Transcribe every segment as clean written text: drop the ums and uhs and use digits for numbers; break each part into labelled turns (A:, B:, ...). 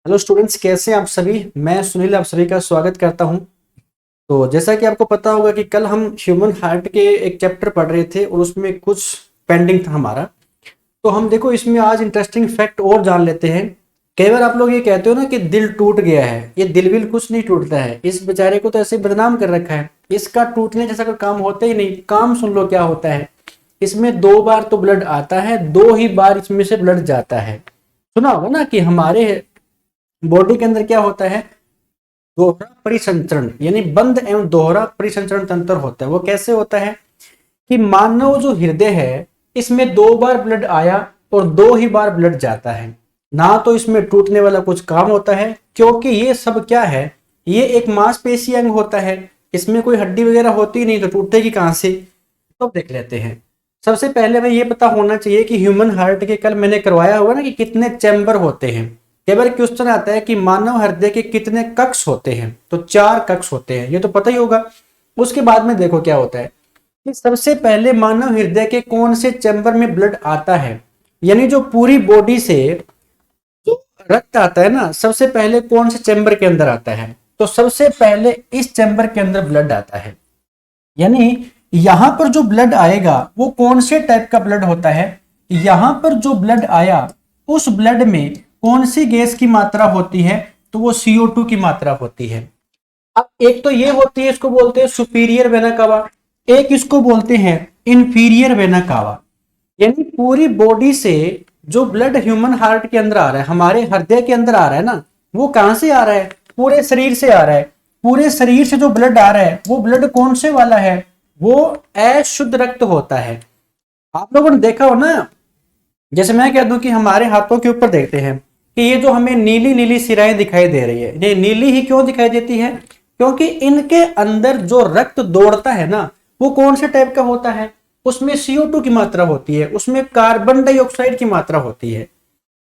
A: Hello students, कैसे हैं आप सभी। मैं सुनील आप सभी का स्वागत करता हूं। तो जैसा कि आपको पता होगा कि कल हम ह्यूमन हार्ट के एक चैप्टर पढ़ रहे थे और उसमें कुछ पेंडिंग था हमारा। तो हम देखो इसमें आज इंटरेस्टिंग फैक्ट और जान लेते हैं। कई बार आप लोग ये कहते हो ना कि दिल टूट गया है। ये दिल विल कुछ नहीं टूटता है। इस बेचारे को तो ऐसे बदनाम कर रखा है। इसका टूटने जैसा कोई काम होता ही नहीं। काम सुन लो क्या होता है। इसमें 2 बार तो ब्लड आता है, 2 ही बार इसमें से ब्लड जाता है। सुना होगा ना कि हमारे बॉडी के अंदर क्या होता है, दोहरा परिसंचरण यानी बंद एवं दोहरा परिसंचरण तंत्र होता है। वो कैसे होता है कि मानव जो हृदय है इसमें 2 बार ब्लड आया और 2 ही बार ब्लड जाता है। ना तो इसमें टूटने वाला कुछ काम होता है, क्योंकि ये सब क्या है, ये एक मांसपेशी अंग होता है। इसमें कोई हड्डी वगैरह होती नहीं तो टूटेगी कहां से। तो देख लेते हैं। सबसे पहले हमें ये पता होना चाहिए कि ह्यूमन हार्ट के कल मैंने करवाया हुआ ना कि कितने चैम्बर होते हैं। कई बार क्वेश्चन आता है कि मानव हृदय के कितने कक्ष होते हैं, तो 4 कक्ष होते हैं, ये तो पता ही होगा। उसके बाद में देखो क्या होता है कि सबसे पहले मानव हृदय के कौन से चैम्बर में ब्लड आता है, यानी जो पूरी बॉडी से जो रक्त आता है ना, सबसे पहले कौन से चैम्बर के अंदर आता है। तो सबसे पहले इस चैम्बर के अंदर ब्लड आता है। यानी यहां पर जो ब्लड आएगा वो कौन से टाइप का ब्लड होता है। यहां पर जो ब्लड आया उस ब्लड में कौन सी गैस की मात्रा होती है, तो वो CO2 की मात्रा होती है। अब एक तो ये होती है, इसको बोलते हैं सुपीरियर वेना कावा, एक इसको बोलते हैं इंफीरियर वेना कावा। यानी पूरी बॉडी से जो ब्लड ह्यूमन हार्ट के अंदर आ रहा है, हमारे हृदय के अंदर आ रहा है ना, वो कहां से आ रहा है, पूरे शरीर से आ रहा है। पूरे शरीर से जो ब्लड आ रहा है वो ब्लड कौन से वाला है, वो अशुद्ध रक्त होता है। आप लोगों ने देखा हो ना, जैसे मैं कह दूं कि हमारे हाथों के ऊपर देखते हैं कि ये जो हमें नीली नीली सिराएं दिखाई दे रही है, ये नीली ही क्यों दिखाई देती है, क्योंकि इनके अंदर जो रक्त दौड़ता है ना, वो कौन से टाइप का होता है, उसमें CO2 की मात्रा होती है, उसमें कार्बन डाइऑक्साइड की मात्रा होती है।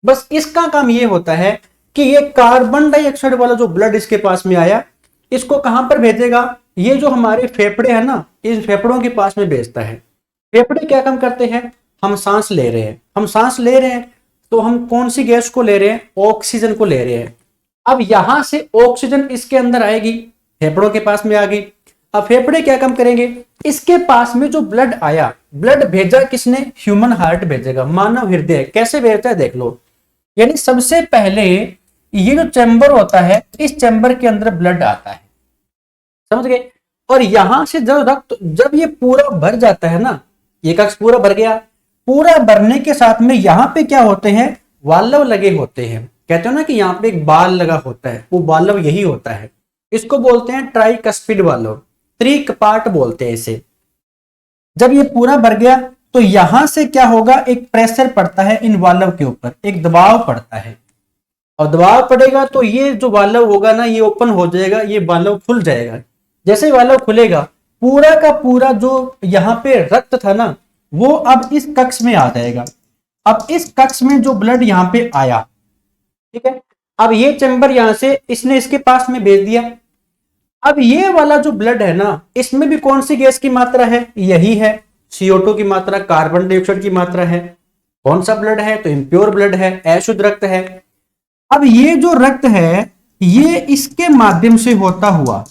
A: बस इसका काम ये होता है कि ये कार्बन डाइऑक्साइड वाला जो ब्लड इसके पास में आया, इसको कहां पर भेजेगा, ये जो हमारे फेफड़े हैं ना, इस फेफड़ों के पास में भेजता है। फेफड़े क्या काम करते हैं, हम सांस ले रहे हैं, हम सांस ले रहे हैं तो हम कौन सी गैस को ले रहे हैं, ऑक्सीजन को ले रहे हैं। अब यहां से ऑक्सीजन इसके अंदर आएगी, फेफड़ों के पास में आ गई। अब फेफड़े क्या काम करेंगे, इसके पास में जो ब्लड आया, ब्लड भेजा किसने, ह्यूमन हार्ट भेजेगा, मानव हृदय। कैसे भेजता है देख लो। यानी सबसे पहले ये जो चैम्बर होता है, इस चैम्बर के अंदर ब्लड आता है, समझ गए। और यहां से जब रक्त जब ये पूरा भर जाता है ना, ये कक्ष पूरा भर गया, पूरा भरने के साथ में यहां पे क्या होते हैं, वाल्व लगे होते हैं। कहते हो ना कि यहाँ पे एक बाल लगा होता है, वो वाल्व यही होता है। इसको बोलते हैं ट्राइकस्पिड वाल्व, त्रिकपाट बोलते हैं इसे। जब ये पूरा भर गया तो यहां से क्या होगा, एक प्रेशर पड़ता है इन वाल्व के ऊपर, एक दबाव पड़ता है। और दबाव पड़ेगा तो ये जो वाल्व होगा ना, ये ओपन हो जाएगा, ये वाल्व खुल जाएगा। जैसे ही वाल्व खुलेगा, पूरा का पूरा जो यहाँ पे रक्त था ना, वो अब इस कक्ष में आ जाएगा। अब इस कक्ष में जो ब्लड यहाँ पे आया, ठीक है, अब ये चैम्बर यहां से इसने इसके पास में भेज दिया। अब ये वाला जो ब्लड है ना, इसमें भी कौन सी गैस की मात्रा है, यही है, CO2 की मात्रा, कार्बन डाइऑक्साइड की मात्रा है। कौन सा ब्लड है, तो इम्प्योर ब्लड है, अशुद्ध रक्त है। अब ये जो रक्त है, ये इसके माध्यम से होता हुआ,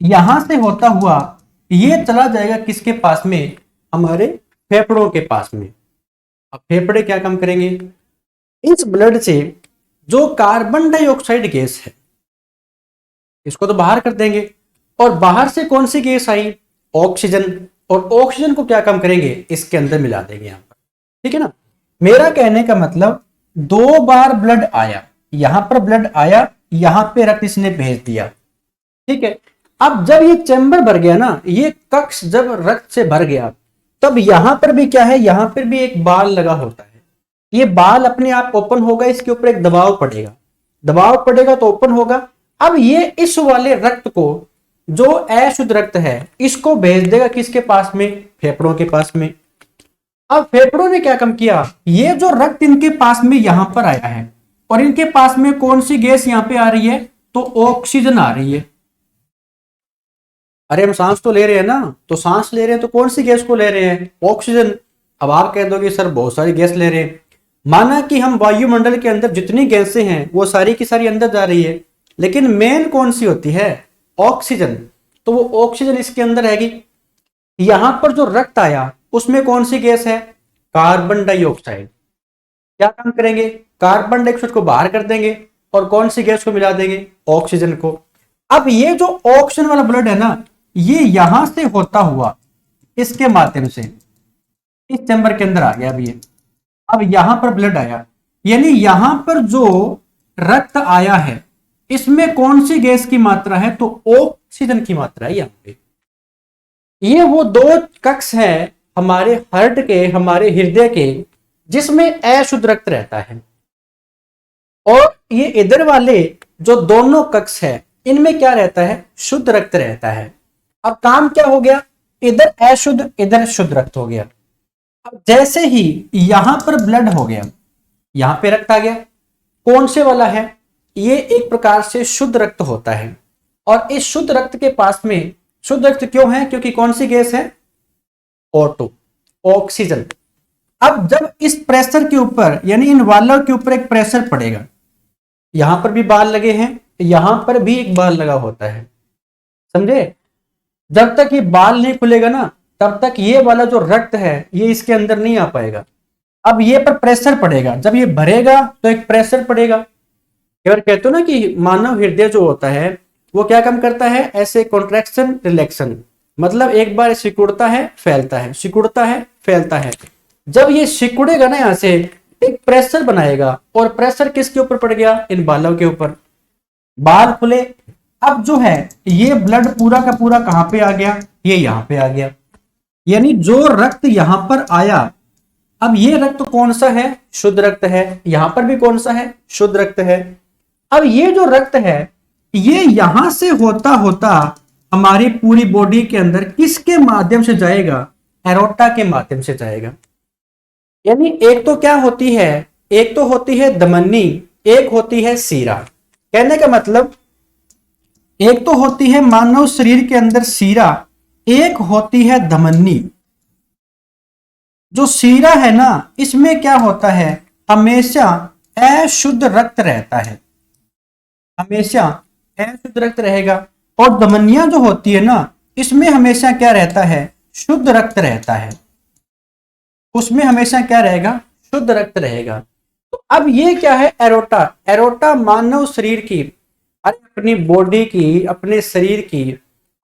A: यहां से होता हुआ ये चला जाएगा किसके पास में, हमारे फेफड़ों के पास में। अब फेफड़े क्या काम करेंगे, इस ब्लड से जो कार्बन डाइऑक्साइड गैस है इसको तो बाहर कर देंगे, और बाहर से कौन सी गैस आई, ऑक्सीजन। और ऑक्सीजन को क्या काम करेंगे, इसके अंदर मिला देंगे यहां पर, ठीक है ना। मेरा कहने का मतलब, 2 बार ब्लड आया, यहां पर ब्लड आया, यहां पे रक्त इसने भेज दिया, ठीक है। अब जब ये चैम्बर भर गया ना, ये कक्ष जब रक्त से भर गया, तब यहां पर भी क्या है, यहां पर भी एक बाल लगा होता है। ये बाल अपने आप ओपन होगा, इसके ऊपर एक दबाव पड़ेगा, दबाव पड़ेगा तो ओपन होगा। अब ये इस वाले रक्त को, जो अशुद्ध रक्त है, इसको भेज देगा किसके पास में, फेफड़ों के पास में। अब फेफड़ों ने क्या काम किया, ये जो रक्त इनके पास में यहां पर आया है, और इनके पास में कौन सी गैस यहां पे आ रही है, तो ऑक्सीजन आ रही है। अरे हम सांस तो ले रहे हैं ना, तो सांस ले रहे हैं तो कौन सी गैस को ले रहे हैं, ऑक्सीजन। अब आप कह दोगे सर बहुत सारी गैस ले रहे हैं, माना कि हम वायुमंडल के अंदर जितनी गैसें हैं वो सारी की सारी अंदर जा रही है, लेकिन मेन कौन सी होती है? ऑक्सीजन। तो वो ऑक्सीजन इसके अंदर रहेगी। यहां पर जो रक्त आया उसमें कौन सी गैस है? Carbon dioxide. क्या काम करेंगे? कार्बन डाइऑक्साइड को बाहर कर देंगे और कौन सी गैस को मिला देंगे? ऑक्सीजन को। अब ये जो ऑक्सीजन वाला ब्लड है ना, ये यहां से होता हुआ इसके माध्यम से इस चैम्बर के अंदर आ गया। अब यहां पर ब्लड आया, यानी यहां पर जो रक्त आया है इसमें कौन सी गैस की मात्रा है? तो ऑक्सीजन की मात्रा है यहां पे। ये वो दो कक्ष है हमारे हार्ट के, हमारे हृदय के, जिसमें अशुद्ध रक्त रहता है। और ये इधर वाले जो दोनों कक्ष है इनमें क्या रहता है? शुद्ध रक्त रहता है। अब काम क्या हो गया? इधर अशुद्ध, इधर शुद्ध रक्त हो गया। अब जैसे ही यहां पर ब्लड हो गया, यहां पे रक्त आ गया, कौन से वाला है? ये एक प्रकार से शुद्ध रक्त होता है। और इस शुद्ध रक्त के पास में, शुद्ध रक्त क्यों है? क्योंकि कौन सी गैस है? O2, oxygen. अब जब इस प्रेशर के ऊपर, यानी इन वालों के ऊपर एक प्रेशर पड़ेगा, यहां पर भी बाल लगे हैं, यहां पर भी एक बाल लगा होता है, समझे? जब तक ये बाल नहीं खुलेगा ना, तब तक ये वाला जो रक्त है ये इसके अंदर नहीं आ पाएगा। अब ये पर प्रेशर पड़ेगा, जब ये भरेगा तो एक प्रेशर पड़ेगा। यार कहते हो ना कि मानव हृदय जो होता है वो क्या काम करता है? ऐसे कॉन्ट्रैक्शन रिलैक्शन, मतलब एक बार सिकुड़ता है फैलता है, सिकुड़ता है फैलता है। जब ये सिकुड़ेगा ना, यहां से एक प्रेशर बनाएगा, और प्रेशर किसके ऊपर पड़ गया? इन बालों के ऊपर। बाल खुले। अब जो है ये ब्लड पूरा का पूरा कहां पे आ गया? ये यहां पे आ गया। यानी जो रक्त यहां पर आया, अब ये रक्त कौन सा है? शुद्ध रक्त है। यहां पर भी कौन सा है? शुद्ध रक्त है। अब ये जो रक्त है ये यहां से होता होता हमारी पूरी बॉडी के अंदर किसके माध्यम से जाएगा? एरोटा के माध्यम से जाएगा। यानी एक तो क्या होती है? एक तो होती है धमनी, एक होती है सीरा। कहने का मतलब, एक तो होती है मानव शरीर के अंदर सीरा, एक होती है धमनी। जो सीरा है ना, इसमें क्या होता है? हमेशा अशुद्ध रक्त रहता है, हमेशा अशुद्ध रक्त रहेगा। और धमनियां जो होती है ना, इसमें हमेशा क्या रहता है? शुद्ध रक्त रहता है। उसमें हमेशा क्या रहेगा? शुद्ध रक्त रहेगा। तो अब ये क्या है? एरोटा। एरोटा मानव शरीर की, अरे अपनी बॉडी की, अपने शरीर की,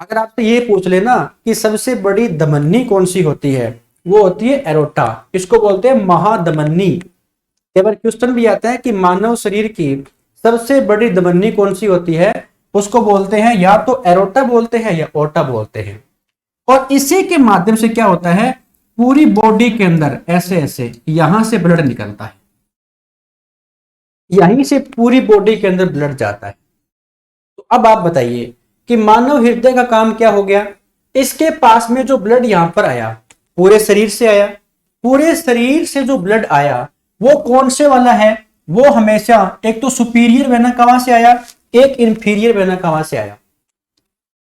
A: अगर आपसे ये पूछ लेना कि सबसे बड़ी धमनी कौन सी होती है, वो होती है एरोटा। इसको बोलते हैं महाधमनी। कई बार क्वेश्चन भी आता है कि मानव शरीर की सबसे बड़ी धमनी कौन सी होती है, उसको बोलते हैं या तो एरोटा बोलते हैं या ओटा बोलते हैं। और इसी के माध्यम से क्या होता है? पूरी बॉडी के अंदर ऐसे ऐसे यहां से ब्लड निकलता है, यहीं से पूरी बॉडी के अंदर ब्लड जाता है। तो अब आप बताइए कि मानव हृदय का काम क्या हो गया? इसके पास में जो ब्लड यहां पर आया, पूरे शरीर से आया। पूरे शरीर से जो ब्लड आया वो कौन से वाला है? वो हमेशा एक तो सुपीरियर वेना कवा से आया, एक इंफीरियर वेना कवा से आया।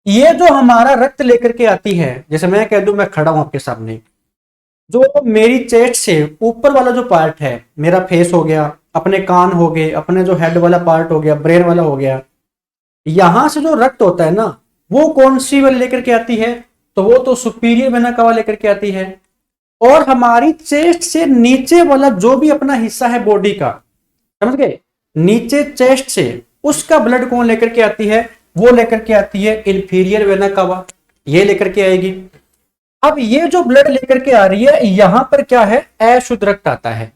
A: ये जो हमारा रक्त लेकर के आती है, जैसे मैं कह दूं मैं खड़ा हूं आपके सामने, जो मेरी चेस्ट से ऊपर वाला जो पार्ट है, मेरा फेस हो गया, अपने कान हो गए, अपने जो हेड वाला पार्ट हो गया, ब्रेन वाला हो गया, यहां से जो रक्त होता है ना, वो कौन सी वाली लेकर के आती है? तो वो तो सुपीरियर वेना कवा लेकर के आती है। और हमारी चेस्ट से नीचे वाला जो भी अपना हिस्सा है बॉडी का, समझ गए, नीचे चेस्ट से, उसका ब्लड कौन लेकर के आती है? वो लेकर के आती है इंफीरियर वेना कवा, ये लेकर के आएगी। अब ये जो ब्लड लेकर के आ रही है, यहां पर क्या है? अशुद्ध रक्त आता है।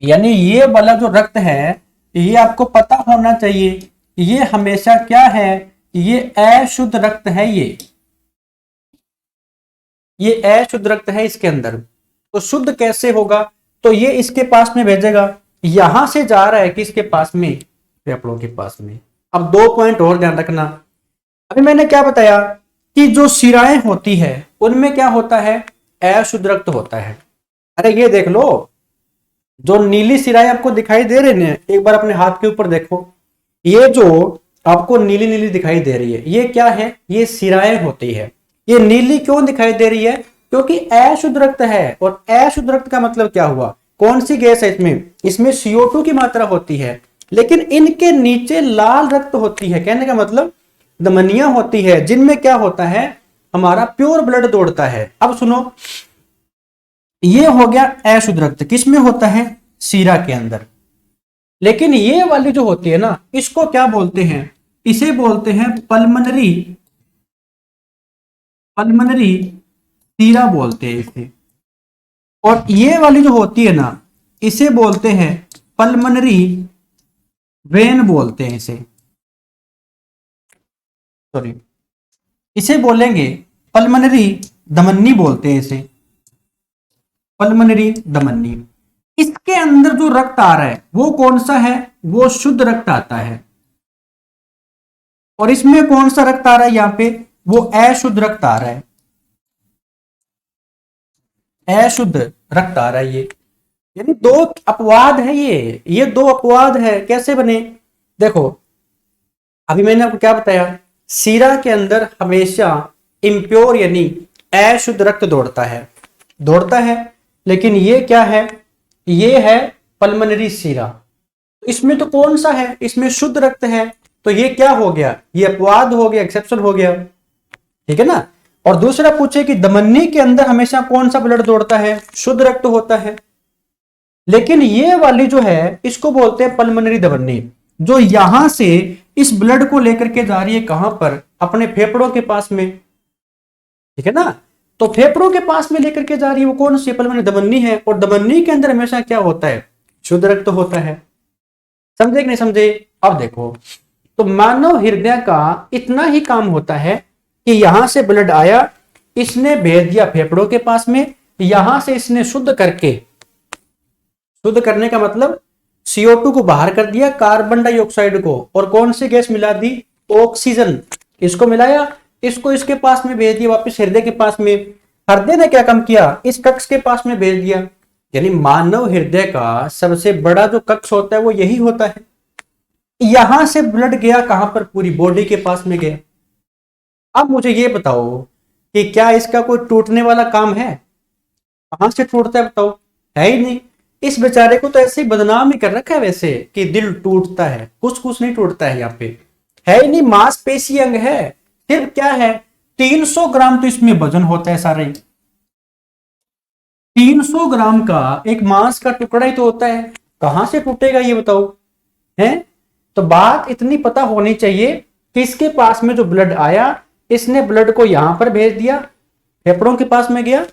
A: यानी ये वाला जो रक्त है, ये आपको पता होना चाहिए, ये हमेशा क्या है? ये अशुद्ध रक्त है। ये अशुद्ध रक्त है इसके अंदर। तो शुद्ध कैसे होगा? तो ये इसके पास में भेजेगा, यहां से जा रहा है किसके पास में? फेफड़ों के पास में। अब 2 पॉइंट और ध्यान रखना। अभी मैंने क्या बताया कि जो शिराएं होती है उनमें क्या होता है? अशुद्ध रक्त होता है। अरे ये देख लो, जो नीली शिराएं आपको दिखाई दे रही है, एक बार अपने हाथ के ऊपर देखो, ये जो आपको नीली नीली दिखाई दे रही है, ये क्या है? ये शिराएं होती है। ये नीली क्यों दिखाई दे रही है? क्योंकि अशुद्ध रक्त है। और अशुद्ध रक्त का मतलब क्या हुआ? कौन सी गैस है इसमें? इसमें CO2 की मात्रा होती है, लेकिन इनके नीचे लाल रक्त होती है। कहने का मतलब धमनियां होती है जिनमें क्या होता है, हमारा प्योर ब्लड दौड़ता है। अब सुनो, ये हो गया अशुद्ध रक्त, किसमें होता है? सीरा के अंदर। लेकिन ये वाली जो होती है ना, इसको क्या बोलते हैं? इसे बोलते हैं पल्मनरी, पल्मनरी सीरा बोलते हैं इसे। और ये वाली जो होती है ना, इसे बोलते हैं पल्मनरी वेन बोलते हैं इसे, सॉरी इसे बोलेंगे पल्मनरी धमनी बोलते हैं इसे, पल्मनरी धमनी। इसके अंदर जो रक्त आ रहा है वो कौन सा है? वो शुद्ध रक्त आता है। और इसमें कौन सा रक्त आ रहा है? यहां पे वो अशुद्ध रक्त आ रहा है, अशुद्ध रक्त आ रहा है ये। यानी दो अपवाद है ये दो अपवाद है। कैसे बने? देखो, अभी मैंने आपको क्या बताया, सीरा के अंदर हमेशा इम्प्योर यानी अशुद्ध रक्त दौड़ता है। लेकिन ये क्या है? ये है पल्मनरी सीरा। इसमें तो कौन सा है? इसमें शुद्ध रक्त है। तो ये क्या हो गया? ये अपवाद हो गया, एक्सेप्शन हो गया, ठीक है ना। और दूसरा पूछे कि धमनी के अंदर हमेशा कौन सा ब्लड दौड़ता है? शुद्ध रक्त होता है। लेकिन ये वाली जो है इसको बोलते हैं पल्मनरी धमनी, जो यहां से इस ब्लड को लेकर के जा रही है कहां पर? अपने फेफड़ों के पास में, ठीक है ना। तो फेफड़ों के पास में लेकर के जा रही है वो कौन सी? पल्मनरी धमनी है। और धमनी के अंदर हमेशा क्या होता है? शुद्ध रक्त होता है। समझे कि नहीं समझे? अब देखो, तो मानव हृदय का इतना ही काम होता है कि यहां से ब्लड आया, इसने भेज दिया फेफड़ों के पास में, यहां से इसने शुद्ध करके, शुद्ध करने का मतलब CO2 को बाहर कर दिया, कार्बन डाइऑक्साइड को, और कौन सी गैस मिला दी? ऑक्सीजन। इसको मिलाया, इसको इसके पास में भेज दिया, वापस हृदय के पास में। हृदय ने क्या काम किया? इस कक्ष के पास में भेज दिया। यानी मानव हृदय का सबसे बड़ा जो कक्ष होता है वो यही होता है। यहां से ब्लड गया कहां पर? पूरी बॉडी के पास में गया। अब मुझे ये बताओ कि क्या इसका कोई टूटने वाला काम है? कहां से टूटता है बताओ? है ही नहीं। इस बेचारे को तो ऐसे ही बदनाम ही कर रखा है वैसे कि दिल टूटता है, कुछ नहीं टूटता है यहाँ पे, है ही नहीं। मांसपेशी अंग है, सिर्फ क्या है? 300 ग्राम तो इसमें वजन होता है सारे। 300 ग्राम का एक मांस का टुकड़ा ही तो होता है, कहां से टूटेगा ये बताओ? है तो बात इतनी पता होनी चाहिए कि इसके पास में जो ब्लड आया, इसने ब्लड को यहां पर भेज दिया, फेफड़ों के पास में गया,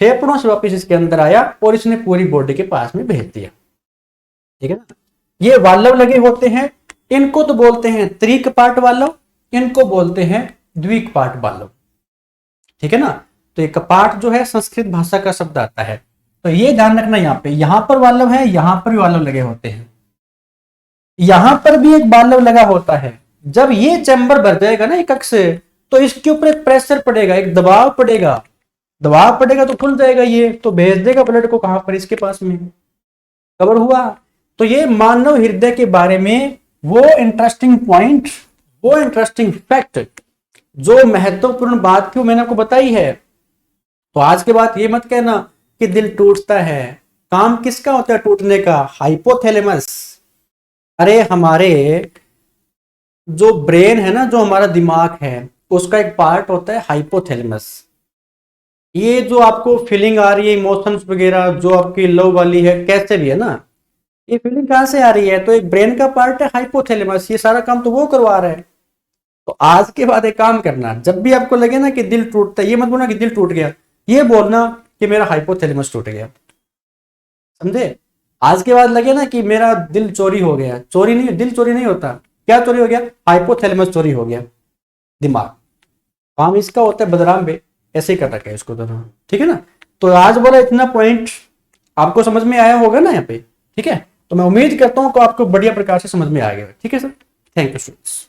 A: फेफड़ों से वापस इसके अंदर आया और इसने पूरी बॉडी के पास में भेज दिया, ठीक है ना। ये वाल्व लगे होते हैं, इनको तो बोलते हैं त्रिक पार्ट वाल्व, इनको बोलते हैं द्विक पार्ट वाल्व, ठीक है ना। तो एक कपाट जो है संस्कृत भाषा का शब्द आता है। तो ये ध्यान रखना, यहाँ पे यहां पर वाल्व है, यहां पर भी वाल्व लगे होते हैं, यहां पर भी एक वाल्व लगा होता है। जब ये चैम्बर भर जाएगा ना एक कक्ष से, तो इसके ऊपर एक प्रेशर पड़ेगा, एक दबाव पड़ेगा, दबाव पड़ेगा तो खुल जाएगा ये, तो भेज देगा ब्लड को कहां पर? इसके पास में। कवर हुआ? तो ये मानव हृदय के बारे में वो इंटरेस्टिंग पॉइंट, वो इंटरेस्टिंग फैक्ट, जो महत्वपूर्ण बात क्यों मैंने आपको बताई है। तो आज के बाद ये मत कहना कि दिल टूटता है। काम किसका होता है टूटने का? हाइपोथैलेमस। अरे हमारे जो ब्रेन है ना, जो हमारा दिमाग है, उसका एक पार्ट होता है हाइपोथैलेमस। ये जो आपको फीलिंग आ रही है, इमोशंस वगैरह जो आपकी लव वाली है, कैसे भी है ना, ये फीलिंग कहां से आ रही है? तो एक ब्रेन का पार्ट है हाइपोथैलेमस, ये सारा काम तो वो करवा रहा है। तो आज के बाद एक काम करना, जब भी आपको लगे ना कि दिल टूटता है, ये मत बोलना कि दिल टूट गया, ये बोलना कि मेरा हाइपोथैलेमस टूट गया। समझे? आज के बाद लगे ना कि मेरा दिल चोरी हो गया, चोरी नहीं, दिल चोरी नहीं होता, क्या चोरी हो गया? हाइपोथैलेमस चोरी हो गया, दिमाग। काम इसका होता है बदनाम बे, ऐसे ही कर रखा है इसको दोनों, ठीक है ना। तो आज बोला इतना पॉइंट आपको समझ में आया होगा ना यहाँ पे, ठीक है। तो मैं उम्मीद करता हूँ कि आपको बढ़िया प्रकार से समझ में आ गया, ठीक है सर। Thank you students.